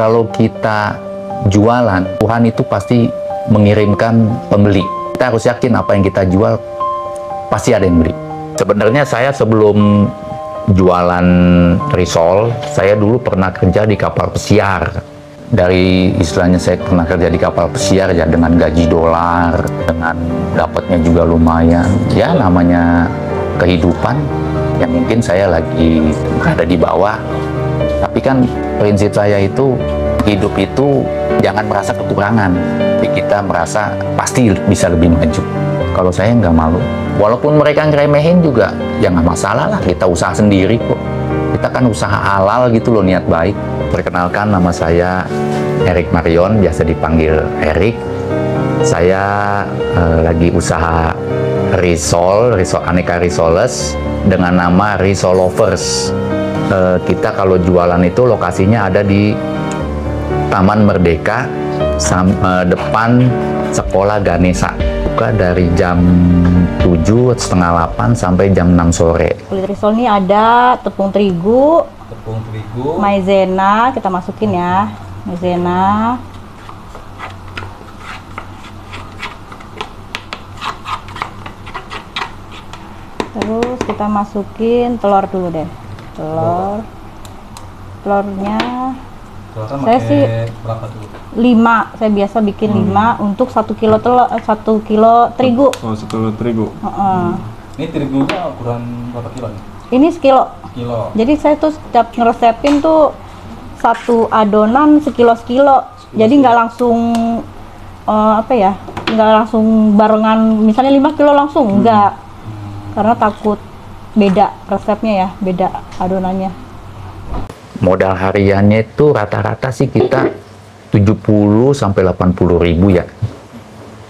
Kalau kita jualan, Tuhan itu pasti mengirimkan pembeli. Kita harus yakin apa yang kita jual pasti ada yang beli. Sebenarnya saya sebelum jualan risol, saya dulu pernah kerja di kapal pesiar. Dari istilahnya saya pernah kerja di kapal pesiar ya, dengan gaji dolar, dengan dapatnya juga lumayan. Ya namanya kehidupan yang mungkin saya lagi berada di bawah. Tapi kan prinsip saya itu, hidup itu jangan merasa kekurangan. Tapi kita merasa pasti bisa lebih maju. Kalau saya nggak malu. Walaupun mereka ngeremehin juga, ya nggak masalah lah. Kita usaha sendiri kok. Kita kan usaha halal gitu loh, niat baik. Perkenalkan, nama saya Erik Marion, biasa dipanggil Erik. Saya lagi usaha risol aneka risoles dengan nama Risol Lovers. Kita kalau jualan itu lokasinya ada di Taman Merdeka, depan Sekolah Ganesha. Buka dari jam 7, setengah 8 sampai jam 6 sore. Kulit risol ini ada tepung terigu, maizena, kita masukin ya, maizena. Terus kita masukin telur dulu deh. Telurnya saya sih berapa tuh? 5, saya biasa bikin 5 untuk 1 kilo telur, 1 kilo terigu. Oh, 1 kilo terigu. Ini terigunya ukuran berapa kilo nih? Ini sekilo. Jadi saya tuh setiap ngeresepin tuh satu adonan sekilo. Jadi nggak langsung nggak langsung barengan, misalnya 5 kilo langsung, enggak. Karena takut beda resepnya ya, beda adonannya. Modal hariannya itu rata-rata sih kita 70 sampai 80 ribu ya.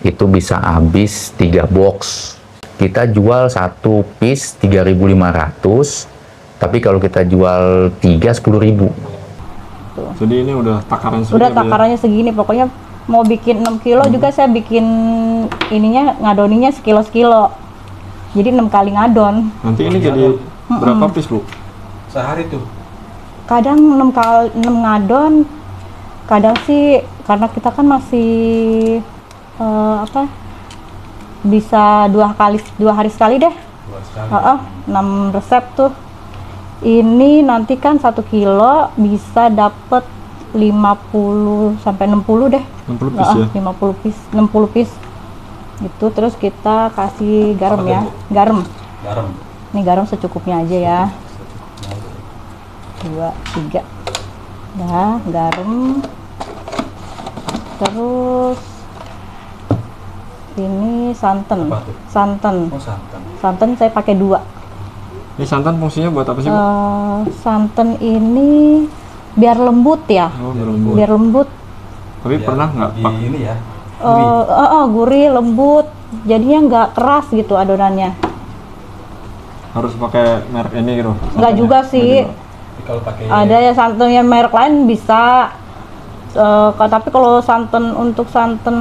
Itu bisa habis 3 box. Kita jual 1 piece 3.500, tapi kalau kita jual 3, 10 ribu. Jadi ini udah takaran segini. Udah takarannya segini, pokoknya mau bikin 6 kilo juga saya bikin ininya, ngadoninya sekilo. Jadi 6 kali ngadon. Nanti ini jadi berapa piece, Bu? Sehari tuh? Kadang 6 ngadon, kadang sih karena kita kan masih bisa 2 hari sekali deh. 6 resep tuh. Ini nanti kan 1 kilo bisa dapet 50 sampai 60 deh. 60 piece ya? 50 piece, 60 piece. Itu terus kita kasih garam ya. Garam. Ini garam secukupnya aja ya. 2, 3. Nah, garam. Terus ini santan. Santan. Oh, santan. Santan saya pakai 2. Ini santan fungsinya buat apa sih, Bu? Santan ini biar lembut ya. Oh, biar lembut. Biar lembut. Tapi pernah nggak pakai ini ya? Gurih, lembut. Jadinya nggak keras gitu adonannya. Harus pakai merek ini gitu? Nggak juga sih. Kalau pakai ada ya santan yang merek lain bisa. Tapi kalau santan untuk santan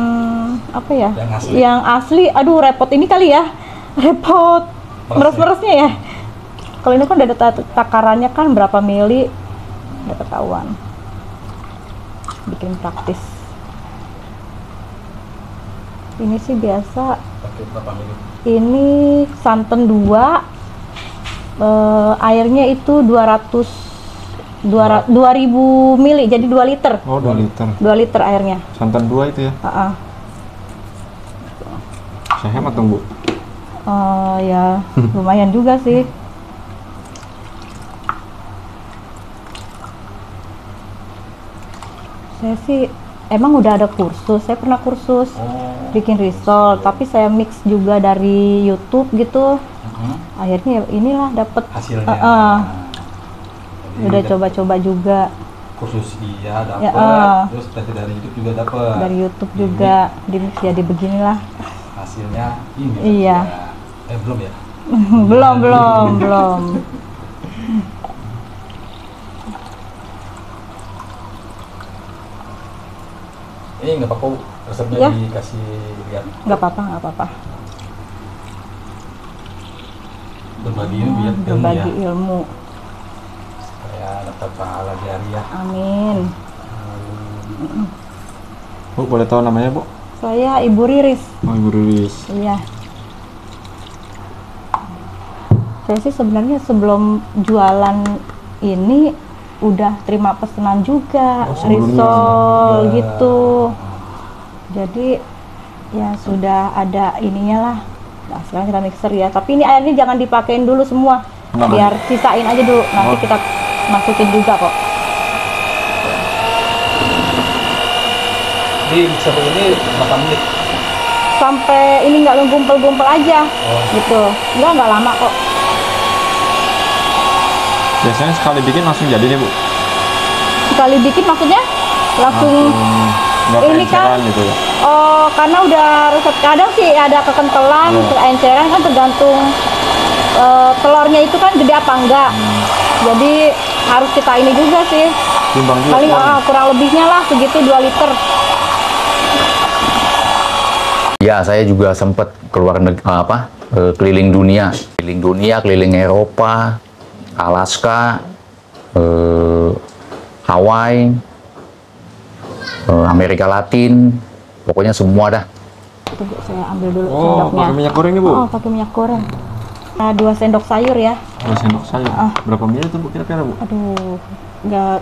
apa ya? Yang asli, aduh repot ini kali ya. Repot meres-meresnya ya. Kalau ini kan udah ada takarannya kan berapa mili, udah ketahuan. Bikin praktis. Ini sih biasa. pakai berapa mili? Ini santan 2, airnya itu 2000 mili, jadi 2 liter. Oh, 2 liter. 2 liter airnya. Santan 2 itu ya? Saya hemat dong, Bu. Ya lumayan juga sih. Saya sih emang udah ada kursus, saya pernah kursus bikin risol, tapi saya mix juga dari YouTube gitu. Akhirnya inilah dapet hasilnya. Udah coba-coba juga. Kursus iya dapat, terus dari YouTube juga dapat. Dari YouTube juga di mix jadi beginilah. Hasilnya ini. Iya. Belum ya? belum. Ini nggak apa-apa, resepnya Ya. dikasih lihat. Nggak apa-apa. Berbagi ilmu ya. Berbagi ilmu. Supaya dapat pahala di hari ya. Amin. Bu, boleh tahu namanya, Bu? Saya Ibu Riris. Oh, Ibu Riris. Iya. Saya sih sebenarnya sebelum jualan ini udah terima pesanan juga, risol gitu. Jadi ya sudah ada ininya lah. Nah, sekarang kita mixer ya. Tapi ini airnya jangan dipakein dulu semua. Biar sisain aja dulu. Nanti kita masukin juga kok. Di mixer ini berapa menit? Sampai ini nggak ngumpel-ngumpel aja, gitu. Nggak lama kok. Biasanya sekali bikin langsung jadi nih, Bu? Sekali bikin maksudnya langsung nggak ini kan gitu ya? Oh, karena udah resep. Kadang sih ada kekentelan, keenceran kan tergantung telurnya itu kan gede apa enggak. Jadi harus kita ini juga sih. Timbang juga. Paling kurang lebihnya lah segitu 2 liter. Ya, saya juga sempat keluar keliling dunia, keliling Eropa, Alaska, Hawaii, Amerika Latin, pokoknya semua dah. Tunggu saya ambil dulu Oh, sendoknya. pakai minyak goreng nih, Bu? Oh, pakai minyak goreng. Nah, 2 sendok sayur ya. 2 sendok sayur. Berapa mili tuh, Bu, kira-kira, Bu? Aduh,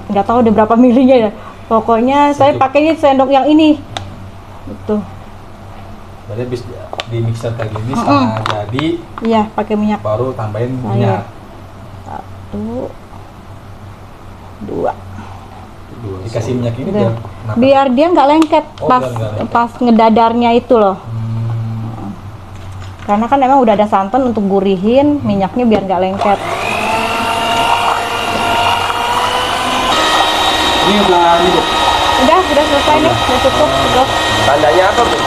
nggak tahu deh berapa milinya ya. Pokoknya saya pakainya sendok yang ini. Itu. Berarti habis di mixer kayak gini setengah jadi. Iya, pakai minyak. Baru tambahin Sayur. minyak. 1, 2. Dikasih minyak ini Udah. kenapa? Biar dia nggak lengket Oh, pas biar nggak lengket. pas ngedadarnya itu loh. Karena kan emang udah ada santan untuk gurihin minyaknya biar nggak lengket. Ini udah ini, Bu. Udah selesai nih, udah cukup. Udah. Tandanya apa, Bu?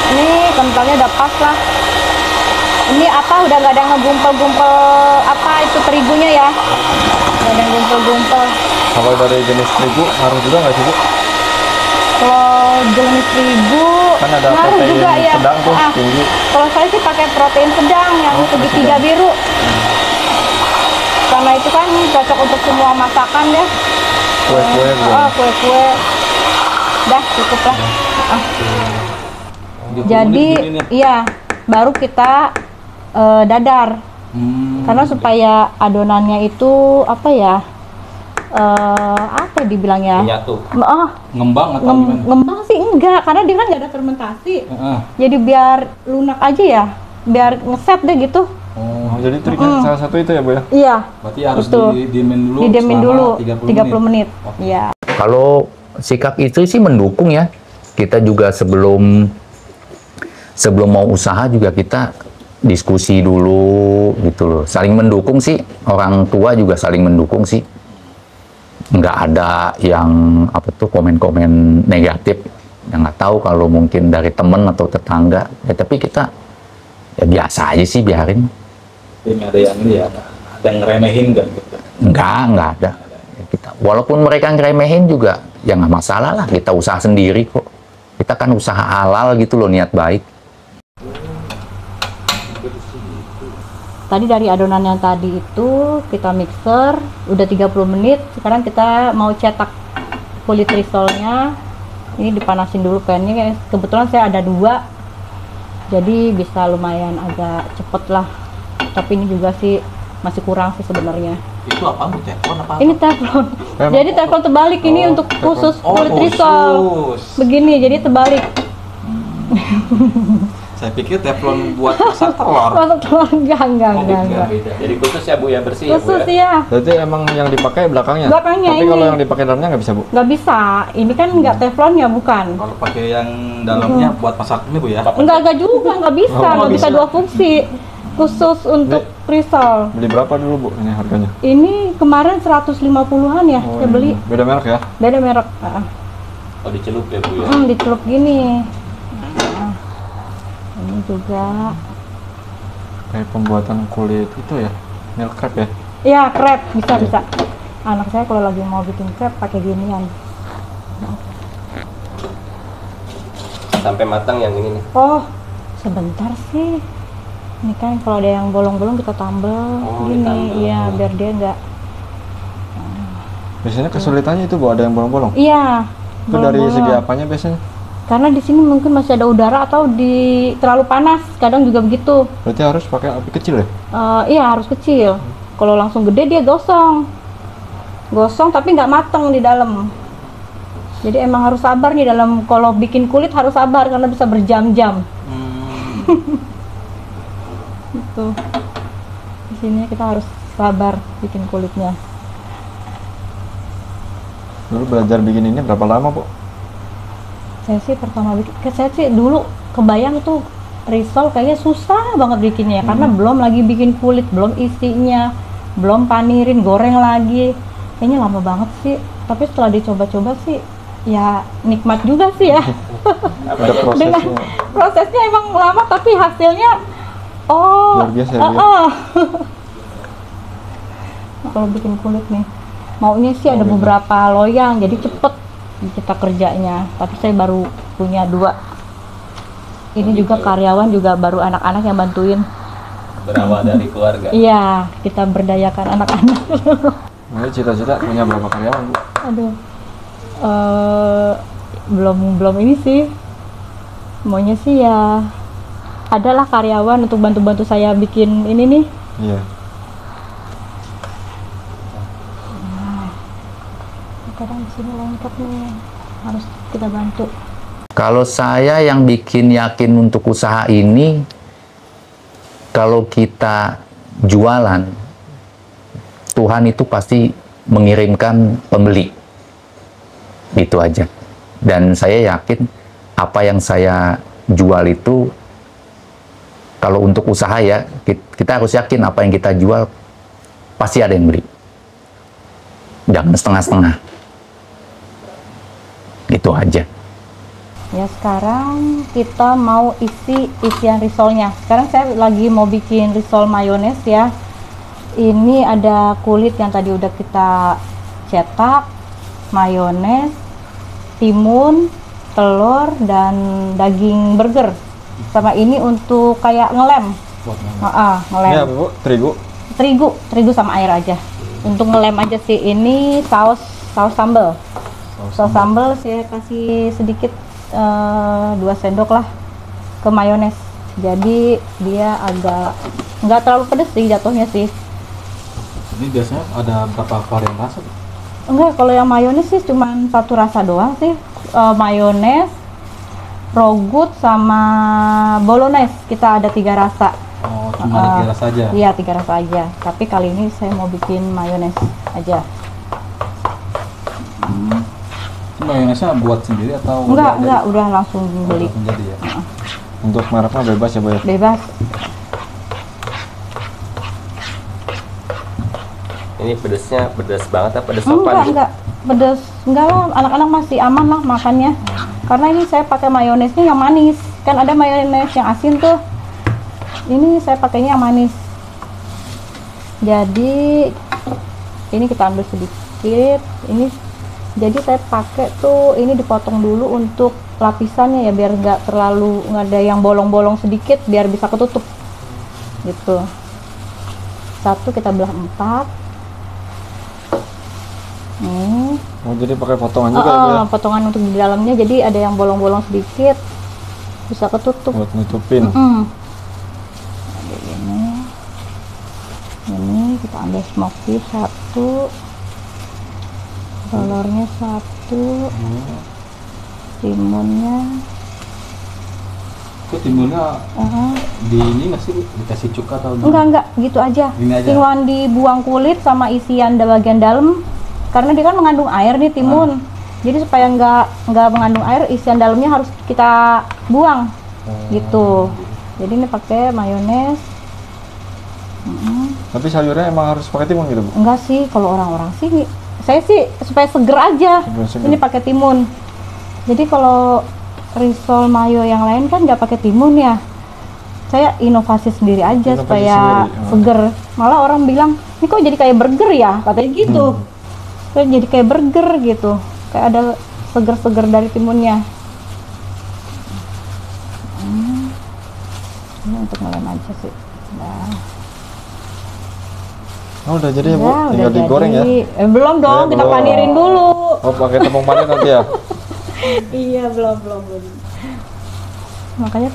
Ini kentalnya udah pas lah. Ini apa udah nggak ada ngegumpel-gumpel apa itu terigunya ya? Nggak ada gumpel-gumpel. Kalau dari jenis terigu, ngaruh juga nggak sih, Bu? Kalau jenis terigu Kan ada ngaruh protein juga ya. sedang tuh, tinggi. Kalau saya sih pakai protein sedang yang segitiga biru. Karena itu kan cocok untuk semua masakan ya. Kue-kue, Bu. Oh, kue-kue. Dah cukup lah. Jadi iya baru kita dadar. Karena supaya adonannya itu apa ya? Apa dibilangnya? Menyatu. Oh, Ngembang atau gimana? ngembang sih enggak, karena dia kan nggak ada fermentasi. Heeh. Jadi biar lunak aja ya, biar ngeset deh gitu. Oh, jadi triknya salah satu itu ya, Bu ya? Iya. Berarti harus Itu. didiemin dulu. Didiemin selama dulu 30 menit. Iya. Kalau sikap istri sih mendukung ya. Kita juga sebelum mau usaha juga kita diskusi dulu gitu loh. Saling mendukung sih, orang tua juga saling mendukung sih. Nggak ada yang komen-komen negatif. Yang nggak tahu kalau mungkin dari teman atau tetangga. Ya, tapi kita ya biasa aja sih biarin. Ini ada yang ini ya, ada yang ngeremehin kan gitu. Nggak ada. Ya, kita, walaupun mereka ngeremehin juga, ya nggak masalah lah. Kita usaha sendiri kok. Kita kan usaha halal gitu loh, niat baik. Tadi dari adonan yang tadi itu kita mixer udah 30 menit. Sekarang kita mau cetak kulit risolnya. Ini dipanasin dulu pannya. Kebetulan saya ada 2. Jadi bisa lumayan agak cepet lah. Tapi ini juga sih masih kurang sih sebenarnya. Itu apa, Bu? Teflon apa? Ini teflon. Jadi teflon terbalik ini untuk khusus kulit risol. Begini, jadi terbalik. Saya pikir teflon buat masak telur. Masak telur enggak. Beda. Jadi khusus ya, Bu, ya, bersih Khusus ya, Bu, ya? ya. Berarti emang yang dipakai belakangnya? Belakangnya Tapi ini. kalau yang dipakai dalamnya nggak bisa, Bu? Nggak bisa. Ini kan nggak teflonnya bukan. Kalau pakai yang dalamnya buat masak ini, Bu, ya? Enggak juga, nggak bisa. Oh, Nggak bisa 2 fungsi. Khusus untuk risol. Beli berapa dulu, Bu, ini harganya? Ini kemarin 150-an ya, Oh, saya beli. beda merek ya? Beda merek. Oh, dicelup ya, Bu, ya? Dicelup gini. Ini juga. Kayak pembuatan kulit itu ya? Milk crepe ya? Ya, crepe bisa. Anak saya kalau lagi mau bikin crepe pakai ginian. Sampai matang yang ini nih. Oh, sebentar sih. Ini kan kalau ada yang bolong-bolong kita tambal gini, ditambal. iya biar dia enggak. Biasanya kesulitannya itu, Bu, ada yang bolong-bolong? Iya, Itu dari segi apanya biasanya? Karena di sini mungkin masih ada udara atau terlalu panas, kadang juga begitu. Berarti harus pakai api kecil ya? Iya harus kecil. Kalau langsung gede dia gosong, tapi nggak mateng di dalam. Jadi emang harus sabar nih dalam, kalau bikin kulit harus sabar karena bisa berjam-jam. Gitu. Di sini kita harus sabar bikin kulitnya. Dulu belajar bikin ini berapa lama, Bu? Saya sih pertama bikin, saya sih dulu kebayang tuh risol kayaknya susah banget bikinnya karena belum lagi bikin kulit, belum isinya, belum panirin, goreng lagi, kayaknya lama banget sih. Tapi setelah dicoba-coba sih ya nikmat juga sih ya. Ada prosesnya. Dengan prosesnya emang lama tapi hasilnya luar biasa ya. Nah, kalau bikin kulit nih maunya sih ada beberapa loyang jadi cepet kita kerjanya, tapi saya baru punya 2. Ini juga karyawan, juga baru anak-anak yang bantuin. Berawal dari keluarga. Iya, kita berdayakan anak-anak. Nah, cita-cita punya berapa karyawan, Bu? Aduh, belum ini sih. Maunya sih ya adalah karyawan untuk bantu-bantu saya bikin ini nih. Iya. Kadang di sini lengkap nih, harus kita bantu. Kalau saya yang bikin yakin untuk usaha ini, kalau kita jualan, Tuhan itu pasti mengirimkan pembeli. Itu aja. Dan saya yakin apa yang saya jual itu, kalau untuk usaha ya, kita harus yakin apa yang kita jual pasti ada yang beli. Jangan setengah-setengah. Itu aja. Ya sekarang kita mau isian risolnya. Sekarang saya lagi mau bikin risol mayones ya. Ini ada kulit yang tadi udah kita cetak, mayones, timun, telur, dan daging burger. Sama ini untuk kayak ngelem. Ngelem. Ini apa, Bu? Terigu? Terigu sama air aja. Untuk ngelem aja sih. Ini saus sambal. Saus sambal saya kasih sedikit 2 sendok lah ke mayones. Jadi dia agak nggak terlalu pedes sih jatuhnya sih. Ini biasanya ada berapa varian rasa? Enggak, kalau yang mayones sih cuma 1 rasa doang sih. Mayones, rogut sama bolognese. Kita ada 3 rasa. Oh, cuma 3 rasa aja? Iya, 3 rasa aja. Tapi kali ini saya mau bikin mayones aja. Mayonesnya buat sendiri atau? Enggak, udah langsung beli. Langsung jadi ya? Untuk mereknya bebas ya, Bu ya? Bebas. Ini pedesnya pedes banget apa pedes sopan? Enggak pedes. Enggak lah, anak-anak masih aman lah makannya. Karena ini saya pakai mayonesnya yang manis. Kan ada mayones yang asin tuh. Ini saya pakainya yang manis. Jadi ini kita ambil sedikit. Ini jadi saya pakai tuh ini dipotong dulu untuk lapisannya ya, biar nggak ada yang bolong-bolong sedikit, biar bisa ketutup gitu. 1 kita belah 4. Oh, jadi pakai potongan juga ya? Potongan untuk di dalamnya, jadi ada yang bolong-bolong sedikit bisa ketutup buat nutupin. Ini kita ambil smoky 1, telurnya 1, timunnya. Itu timunnya di ini nggak sih, dikasih cuka atau enggak gitu aja. Cuman dibuang kulit sama isian bagian dalam, karena dia kan mengandung air nih timun. Jadi supaya nggak mengandung air, isian dalamnya harus kita buang gitu. Jadi ini pakai mayones. Tapi sayurnya emang harus pakai timun gitu, Bu? Enggak sih, kalau orang-orang sih, saya sih supaya seger aja. Ini pakai timun. Jadi kalau risol mayo yang lain kan nggak pakai timun ya. Saya inovasi sendiri aja supaya seger. Malah orang bilang, ini kok jadi kayak burger ya, katanya gitu. Kayak jadi kayak burger gitu. Kayak ada seger-seger dari timunnya. Ini untuk ngelem aja sih. Nah. Oh, udah jadi ya, Bu? Tinggal digoreng ya? Belum dong, kita panirin dulu. Oh, pakai tepung panir nanti ya? Iya, belum. Makanya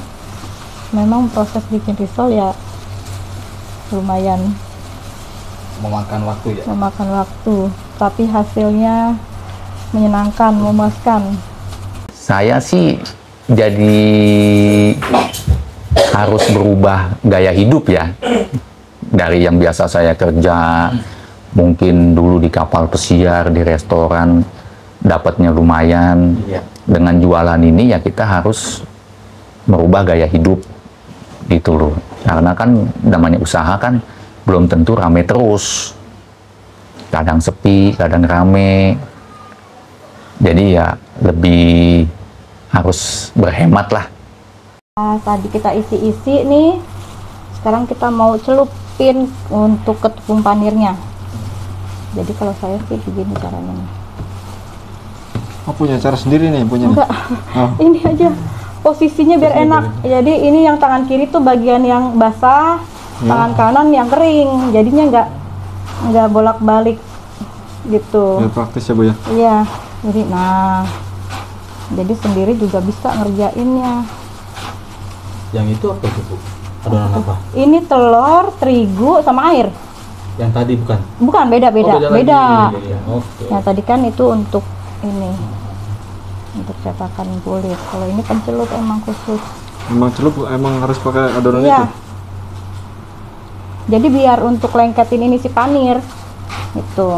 memang proses bikin risol ya lumayan Memakan waktu ya. memakan waktu, tapi hasilnya menyenangkan, memuaskan. Saya sih jadi harus berubah gaya hidup ya. Dari yang biasa saya kerja, mungkin dulu di kapal pesiar, di restoran, dapatnya lumayan. Dengan jualan ini ya kita harus merubah gaya hidup gitu loh. Karena kan namanya usaha kan belum tentu rame terus. Kadang sepi, kadang rame. Jadi ya lebih harus berhemat lah. Nah, tadi kita isi-isi nih, sekarang kita mau celupin untuk ke tepung panirnya. Jadi kalau saya sih begini caranya nih. Oh, punya cara sendiri nih punya. Enggak, Oh. ini aja posisinya biar enak. Jadi ini yang tangan kiri tuh bagian yang basah, tangan kanan yang kering. Jadinya nggak bolak-balik gitu. Biar praktis ya Bu ya. Iya, jadi jadi sendiri juga bisa ngerjainnya. Yang itu apa itu Bu? Adonan apa? Ini telur, terigu, sama air. Yang tadi bukan? Bukan, beda. Oh, Beda. lagi. Iya. Oke. Yang tadi kan itu untuk ini, untuk cetakan kulit. Kalau ini kan celup emang khusus. Emang celup emang harus pakai adonan Iya. itu. Jadi biar untuk lengketin ini si panir, gitu.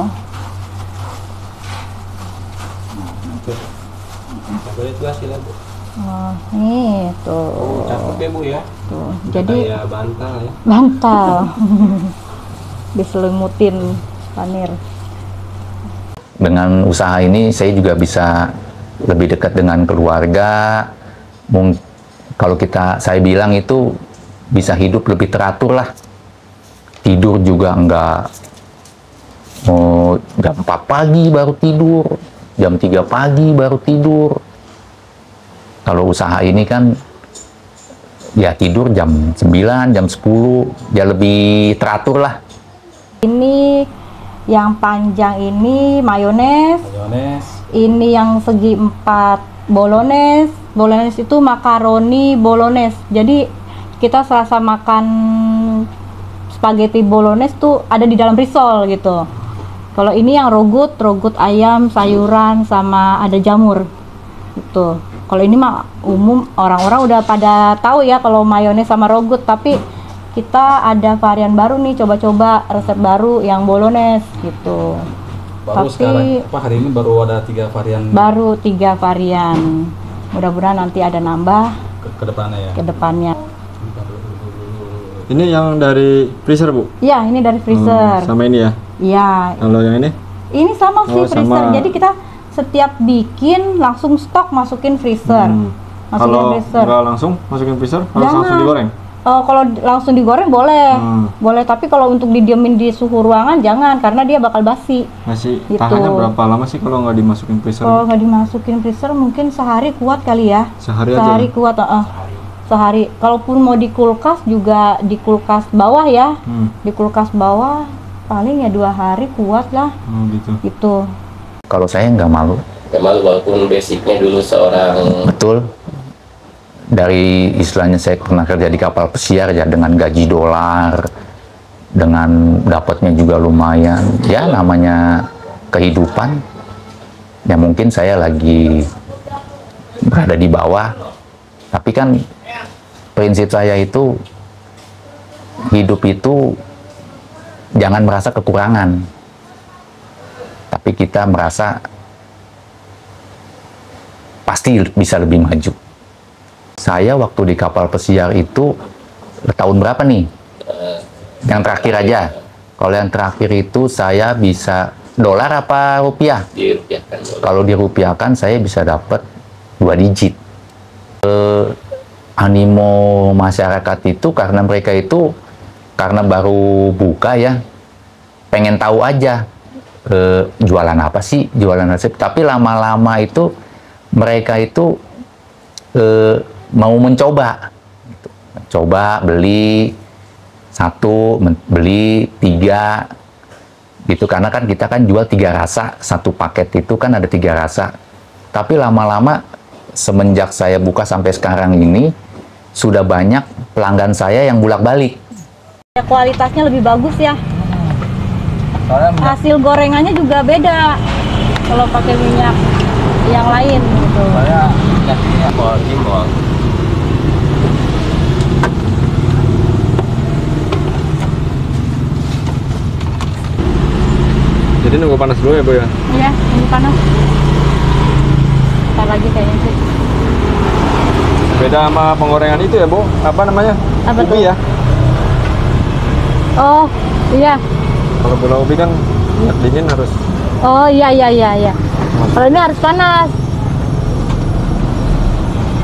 Boleh itu hasilnya Bu. Oh, nih tuh. Oh, cakep ya Bu ya. Tuh. Udah Jadi kayak bantal ya. bantal. Diselimutin panir. Dengan usaha ini saya juga bisa lebih dekat dengan keluarga. Kalau saya bilang itu bisa hidup lebih teratur lah. Tidur juga jam 4 pagi baru tidur, jam 3 pagi baru tidur. Kalau usaha ini kan ya tidur jam 9, jam 10, ya lebih teratur lah. Ini yang panjang ini mayones. Mayones. Ini yang segi 4 bolognese. Bolognese itu makaroni bolognese. Jadi kita serasa makan spaghetti bolognese tuh ada di dalam risol gitu. Kalau ini yang rogut ayam, sayuran, sama ada jamur gitu. Kalau ini mah umum orang-orang udah pada tahu ya kalau mayones sama rogut, tapi kita ada varian baru nih, coba-coba resep baru yang bolognese gitu. Baru sekarang hari ini baru ada 3 varian. Baru 3 varian. Mudah-mudahan nanti ada nambah ke depannya ya. ke depannya. Ini yang dari freezer Bu. Iya, ini dari freezer. Sama ini ya. Iya. Kalau yang ini? Ini sama sih Oh, freezer. sama. Jadi kita setiap bikin langsung stok masukin freezer. Masukin Kalau freezer. nggak langsung masukin freezer, harus Jangan. langsung digoreng. Kalau langsung digoreng boleh. Boleh, tapi kalau untuk didiemin di suhu ruangan jangan, karena dia bakal basi. Masih Gitu. tahannya berapa lama sih kalau nggak dimasukin freezer? Kalau nggak dimasukin freezer mungkin sehari kuat kali ya. Sehari aja. Sehari kuat, sehari. Kalaupun mau di kulkas juga di kulkas bawah ya. Di kulkas bawah paling ya 2 hari kuat lah. Oh gitu. Gitu. Kalau saya nggak malu. Gak malu walaupun basicnya dulu seorang Betul. Dari istilahnya saya pernah kerja di kapal pesiar ya, dengan gaji dolar, dengan dapatnya juga lumayan. Ya namanya kehidupan. Ya mungkin saya lagi berada di bawah. Tapi kan prinsip saya itu hidup itu jangan merasa kekurangan. Tapi kita merasa pasti bisa lebih maju. Saya waktu di kapal pesiar itu tahun berapa nih? Yang terakhir aja. Kalau yang terakhir itu saya bisa dolar apa rupiah? dirupiahkan. Kalau dirupiahkan saya bisa dapat 2 digit. Animo masyarakat itu karena mereka itu karena baru buka ya, pengen tahu aja jualan apa sih, jualan resep. Tapi lama-lama itu mereka itu mau mencoba, coba beli 1, beli 3 gitu, karena kan kita kan jual 3 rasa, 1 paket itu kan ada 3 rasa. Tapi lama-lama semenjak saya buka sampai sekarang ini, sudah banyak pelanggan saya yang bolak-balik. Kualitasnya lebih bagus ya. Soalnya Hasil gorengannya juga beda kalau pakai minyak yang lain gitu. saya minyaknya Impor. jadi nunggu panas dulu ya Bu ya. Iya, ini panas. Ntar lagi kayaknya sih. Beda sama penggorengan itu ya Bu, apa namanya? Apa ubi tuh? ya. Oh, iya. Kalau bola ubi kan minyak dingin harus. Oh, iya. Kalau ini harus panas.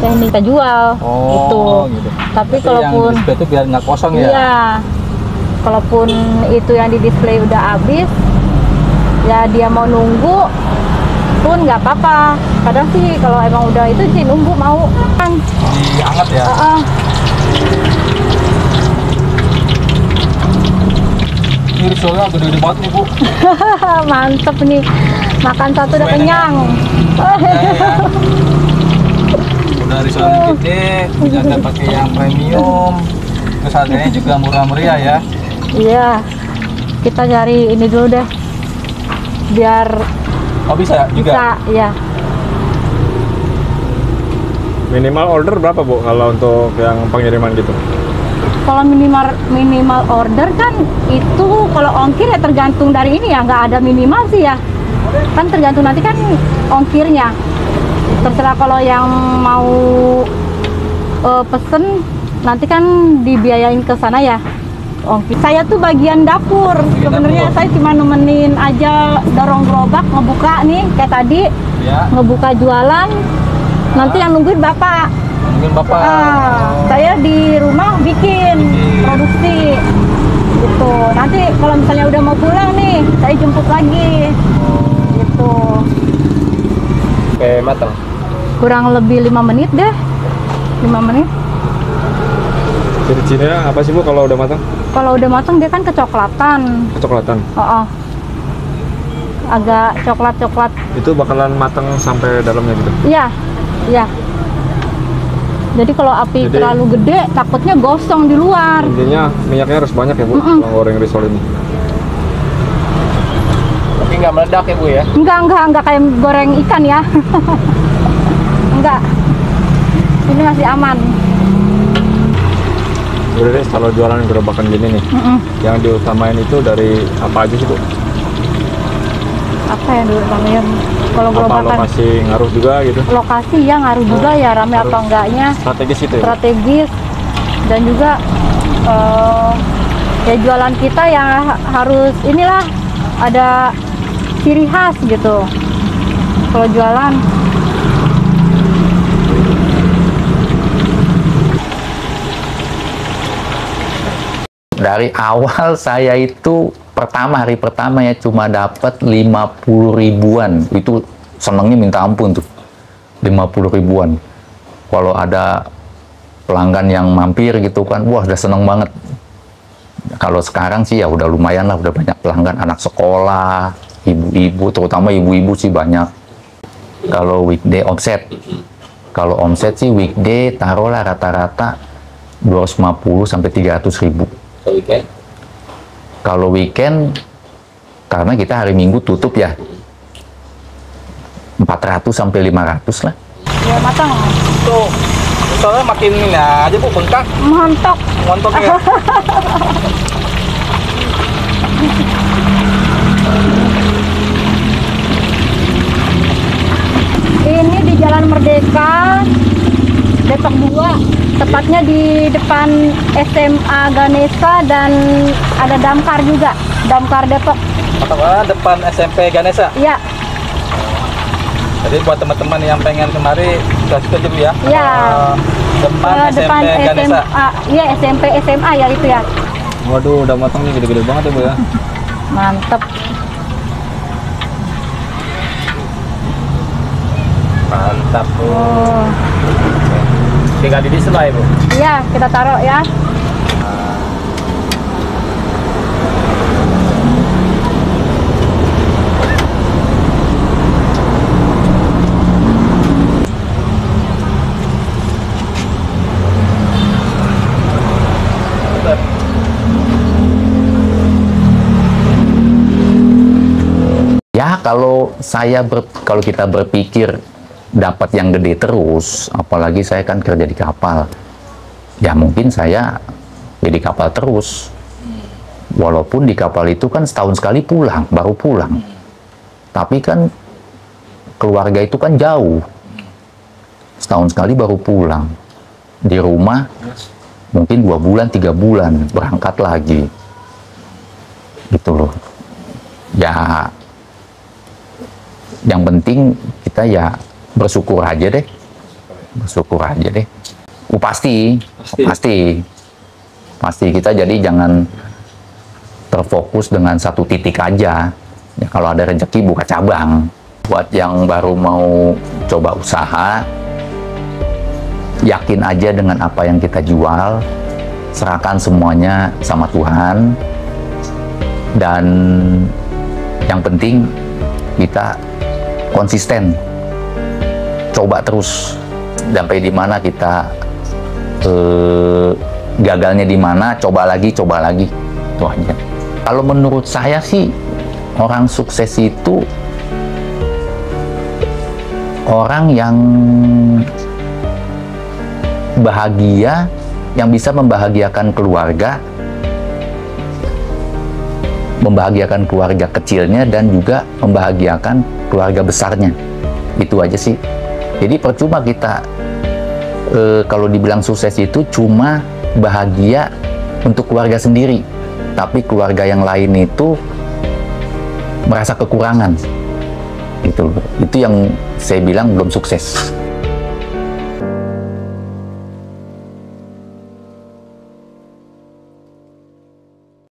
Teknik kita jual itu. Gitu. Tapi kalaupun yang itu biar nggak kosong ya. iya. Kalaupun itu yang di display udah habis, ya dia mau nunggu pun nggak apa-apa. Kadang sih kalau emang udah itu sih nunggu mau kan. Dianget ya. Ini risolnya gede-gede banget nih Bu. Mantep nih, makan satu udah kenyang. Udah risolnya gede, udah pakai yang premium. Terus harganya juga murah meriah ya. Iya, kita cari ini dulu deh, biar Oh bisa juga. bisa, ya. Minimal order berapa Bu kalau untuk yang pengiriman gitu? Kalau minimal order kan itu kalau ongkir ya tergantung dari ini ya, nggak ada minimal sih ya. Kan tergantung nanti kan ongkirnya. Terserah kalau yang mau pesen nanti kan dibiayain ke sana ya. Ongkir. Saya tuh bagian dapur. Sebenarnya saya cuma nemenin aja, dorong gerobak, ngebuka nih kayak tadi, Ya. ngebuka jualan. Nanti yang nungguin Bapak. Mungkin Bapak. Saya di rumah bikin produksi gitu. Nanti kalau misalnya udah mau pulang nih, saya jemput lagi gitu. Oke, matang. Kurang lebih 5 menit deh, 5 menit. Ciri-cirinya apa sih Bu kalau udah matang? Kalau udah matang dia kan kecoklatan. Kecoklatan. Agak coklat-coklat. Itu bakalan matang sampai dalamnya gitu. Iya. Jadi kalau api terlalu gede, takutnya gosong di luar. Intinya minyaknya harus banyak ya Bu, kalau goreng risol ini. Tapi nggak meledak ya Bu ya? Enggak kayak goreng ikan ya. Enggak. Ini masih aman. Udah deh, kalau jualan gerobakan gini nih, yang diutamain itu dari apa aja sih Bu? Apa yang dulu namanya? Kalau Apa gerobakan lokasi ngaruh juga gitu? lokasi ya ngaruh juga ya, rame atau enggaknya, Strategis itu ya? strategis, dan juga ya jualan kita yang harus inilah ada ciri khas gitu kalau jualan. Dari awal saya itu hari pertama ya cuma dapat 50 ribuan. Itu senengnya minta ampun tuh. 50 ribuan. Kalau ada pelanggan yang mampir gitu kan, wah udah seneng banget. Kalau sekarang sih ya udah lumayan lah, udah banyak pelanggan anak sekolah, ibu-ibu, terutama ibu-ibu sih banyak. Kalau weekday omset. Kalau omset sih weekday taruhlah rata-rata 250 sampai 300 ribu. Weekend? Kalau weekend, karena kita hari Minggu tutup ya, 400 sampai 500 lah. Ya matang, Tuh, soalnya makin ini aja Bu, bengkak, mantap. montok ya. Ini di Jalan Merdeka, Depok 2, tepatnya di depan SMA Ganesha dan ada damkar juga, damkar Depok. Apa depan SMP Ganesha. Iya, Jadi buat teman-teman yang pengen kemari, kasih aja Bu ya. iya. Depan Depan SMP Ganesha. SMA, iya SMP SMA ya itu ya. Waduh, udah matang nih, gede-gede banget ya Bu ya. Mantep. Mantap Bu. Oh, Tinggal di display Bu. iya kita taruh ya. kalau kalau kita berpikir dapat yang gede terus, apalagi saya kan kerja di kapal, ya mungkin saya jadi kapal terus. Walaupun di kapal itu kan setahun sekali pulang, baru pulang. Tapi kan keluarga itu kan jauh. Setahun sekali baru pulang. Di rumah mungkin 2 bulan, 3 bulan berangkat lagi. Gitu loh. Ya, yang penting kita ya bersyukur aja deh. Bersyukur aja deh. Pasti kita jadi jangan terfokus dengan satu titik aja. Ya, kalau ada rezeki buka cabang. Buat yang baru mau coba usaha, yakin aja dengan apa yang kita jual, serahkan semuanya sama Tuhan, dan yang penting kita konsisten, coba terus sampai di mana kita gagalnya di mana, coba lagi, itu aja. Kalau menurut saya sih, orang sukses itu orang yang bahagia, yang bisa membahagiakan keluarga kecilnya, dan juga membahagiakan keluarga besarnya. Itu aja sih. Jadi percuma kita kalau dibilang sukses itu cuma bahagia untuk keluarga sendiri, tapi keluarga yang lain itu merasa kekurangan. Itu yang saya bilang belum sukses.